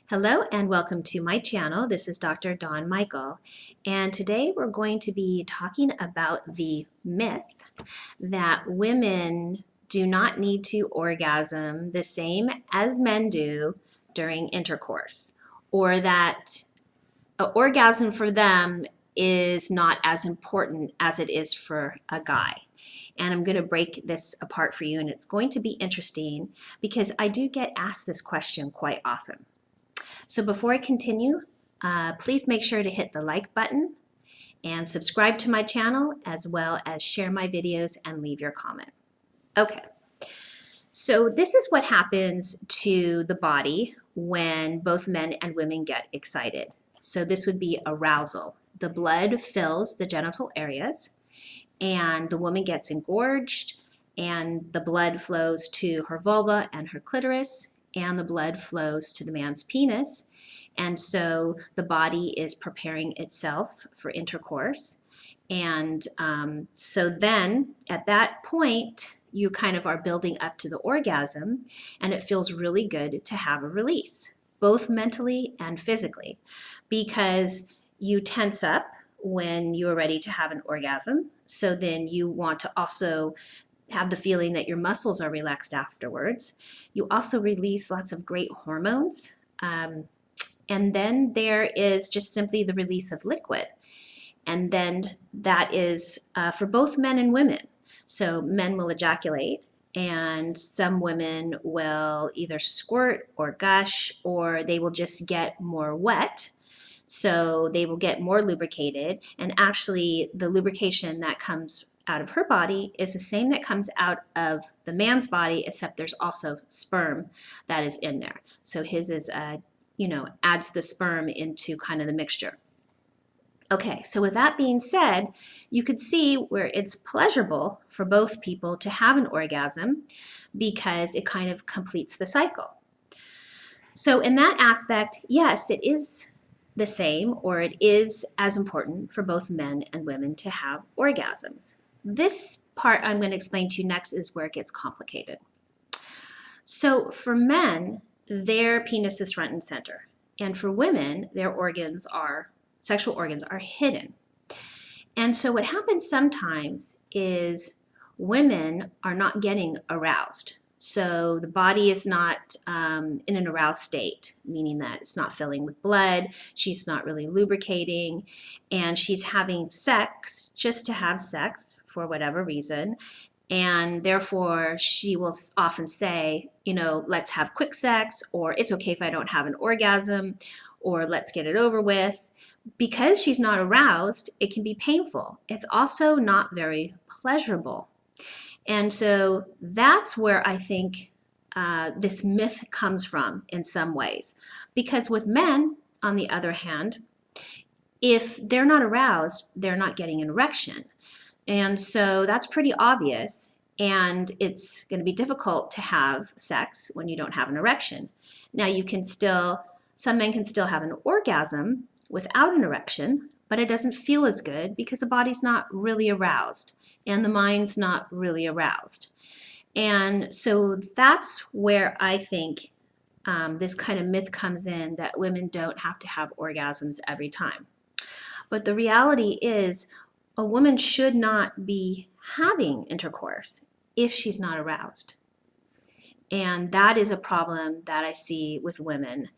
Hello and welcome to my channel. This is Dr. Dawn Michael, and today we're going to be talking about the myth that women do not need to orgasm the same as men do during intercourse, or that an orgasm for them is not as important as it is for a guy. And I'm going to break this apart for you, and it's going to be interesting because I do get asked this question quite often. So before I continue, please make sure to hit the like button and subscribe to my channel, as well as share my videos and leave your comment. Okay, so this is what happens to the body when both men and women get excited. So this would be arousal. The blood fills the genital areas and the woman gets engorged, and the blood flows to her vulva and her clitoris, and the blood flows to the man's penis. And so the body is preparing itself for intercourse. And so then at that point, you kind of are building up to the orgasm, and it feels really good to have a release, both mentally and physically, because you tense up when you're ready to have an orgasm. So then you want to also have the feeling that your muscles are relaxed afterwards. You also release lots of great hormones. And then there is just simply the release of liquid. And then that is for both men and women. So men will ejaculate, and some women will either squirt or gush, or they will just get more wet. So they will get more lubricated. And actually, the lubrication that comes out of her body is the same that comes out of the man's body, except there's also sperm that is in there. So his is, adds the sperm into kind of the mixture. Okay, so with that being said, you could see where it's pleasurable for both people to have an orgasm because it kind of completes the cycle. So in that aspect, yes, it is the same, or it is as important for both men and women to have orgasms. This part I'm going to explain to you next is where it gets complicated. So for men, their penis is front and center. And for women, their sexual organs are hidden. And so what happens sometimes is women are not getting aroused. So the body is not in an aroused state, meaning that it's not filling with blood, she's not really lubricating, and she's having sex just to have sex for whatever reason. And therefore, she will often say, let's have quick sex, or it's okay if I don't have an orgasm, or let's get it over with. Because she's not aroused, it can be painful. It's also not very pleasurable. And so that's where I think this myth comes from in some ways. Because with men, on the other hand, if they're not aroused, they're not getting an erection. And so that's pretty obvious. And it's going to be difficult to have sex when you don't have an erection. Now, some men can still have an orgasm without an erection, but it doesn't feel as good because the body's not really aroused and the mind's not really aroused. And so that's where I think this kind of myth comes in, that women don't have to have orgasms every time. But the reality is, a woman should not be having intercourse if she's not aroused. And that is a problem that I see with women.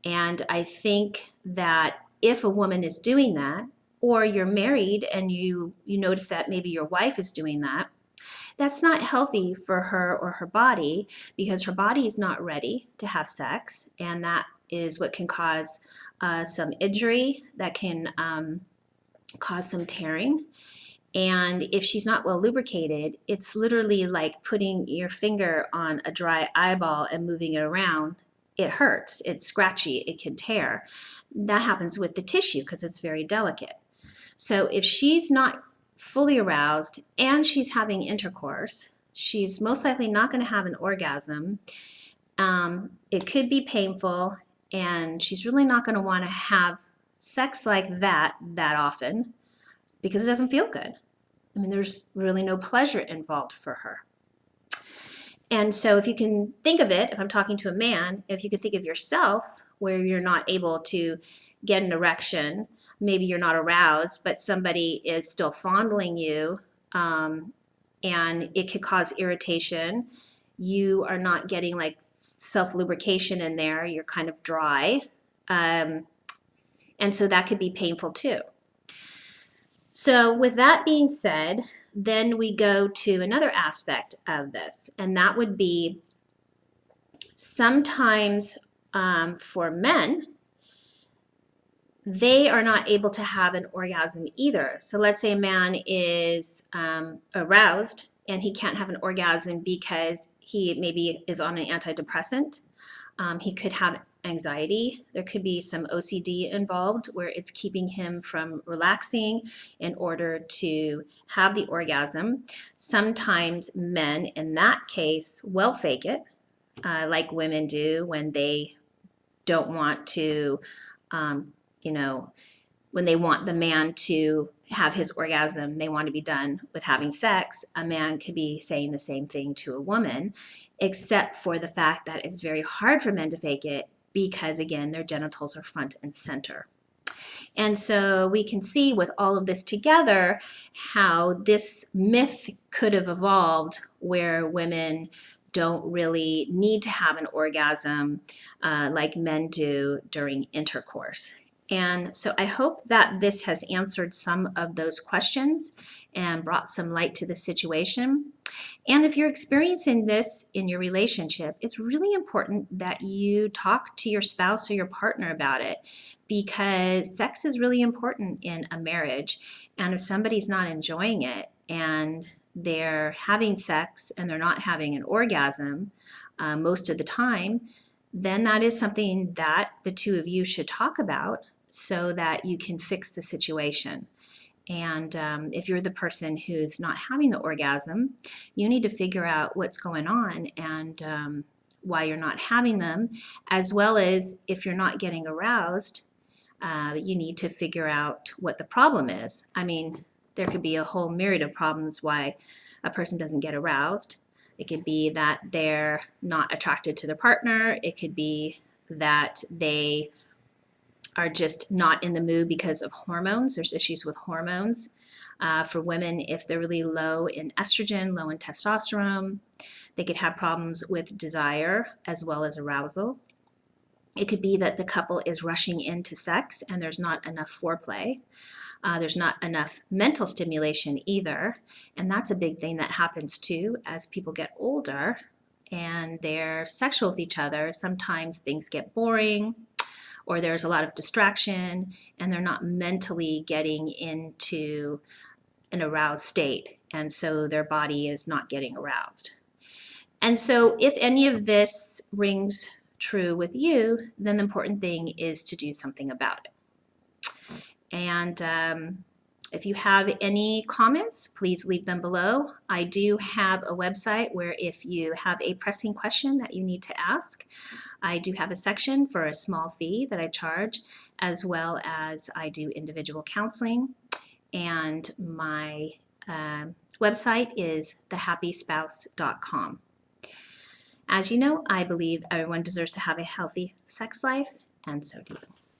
And I think that if a woman is doing that, or you're married and you notice that maybe your wife is doing that, that's not healthy for her or her body, because her body is not ready to have sex, and that is what can cause some injury, that can cause some tearing. And if she's not well lubricated, it's literally like putting your finger on a dry eyeball and moving it around. It hurts, it's scratchy, it can tear. That happens with the tissue because it's very delicate. So if she's not fully aroused and she's having intercourse, she's most likely not going to have an orgasm. It could be painful, and she's really not going to want to have sex like that often because it doesn't feel good. I mean, there's really no pleasure involved for her. And so if you can think of it, if I'm talking to a man, if you can think of yourself where you're not able to get an erection, maybe you're not aroused, but somebody is still fondling you, and it could cause irritation. You are not getting like self lubrication in there, you're kind of dry. And so that could be painful too. So, with that being said, then we go to another aspect of this, and that would be sometimes for men, they are not able to have an orgasm either. So let's say a man is aroused and he can't have an orgasm because he maybe is on an antidepressant. He could have anxiety. There could be some OCD involved where it's keeping him from relaxing in order to have the orgasm. Sometimes men in that case will fake it, like women do when they don't want to, you know, when they want the man to have his orgasm, they want to be done with having sex. A man could be saying the same thing to a woman, except for the fact that it's very hard for men to fake it because, again, their genitals are front and center. And so we can see with all of this together how this myth could have evolved where women don't really need to have an orgasm like men do during intercourse. And so I hope that this has answered some of those questions and brought some light to the situation. And if you're experiencing this in your relationship, it's really important that you talk to your spouse or your partner about it because sex is really important in a marriage. And if somebody's not enjoying it and they're having sex and they're not having an orgasm most of the time, then that is something that the two of you should talk about so that you can fix the situation. And if you're the person who's not having the orgasm, you need to figure out what's going on and why you're not having them, as well as if you're not getting aroused, you need to figure out what the problem is. I mean, there could be a whole myriad of problems why a person doesn't get aroused. It could be that they're not attracted to their partner. It could be that they are just not in the mood because of hormones. There's issues with hormones. For women, if they're really low in estrogen, low in testosterone, they could have problems with desire as well as arousal. It could be that the couple is rushing into sex and there's not enough foreplay. There's not enough mental stimulation either. And that's a big thing that happens too as people get older and they're sexual with each other. Sometimes things get boring, or there's a lot of distraction and they're not mentally getting into an aroused state, and so their body is not getting aroused. And so if any of this rings true with you, then the important thing is to do something about it. And if you have any comments, please leave them below. I do have a website where if you have a pressing question that you need to ask, I do have a section for a small fee that I charge, as well as I do individual counseling. And my website is thehappyspouse.com. As you know, I believe everyone deserves to have a healthy sex life, and so do you.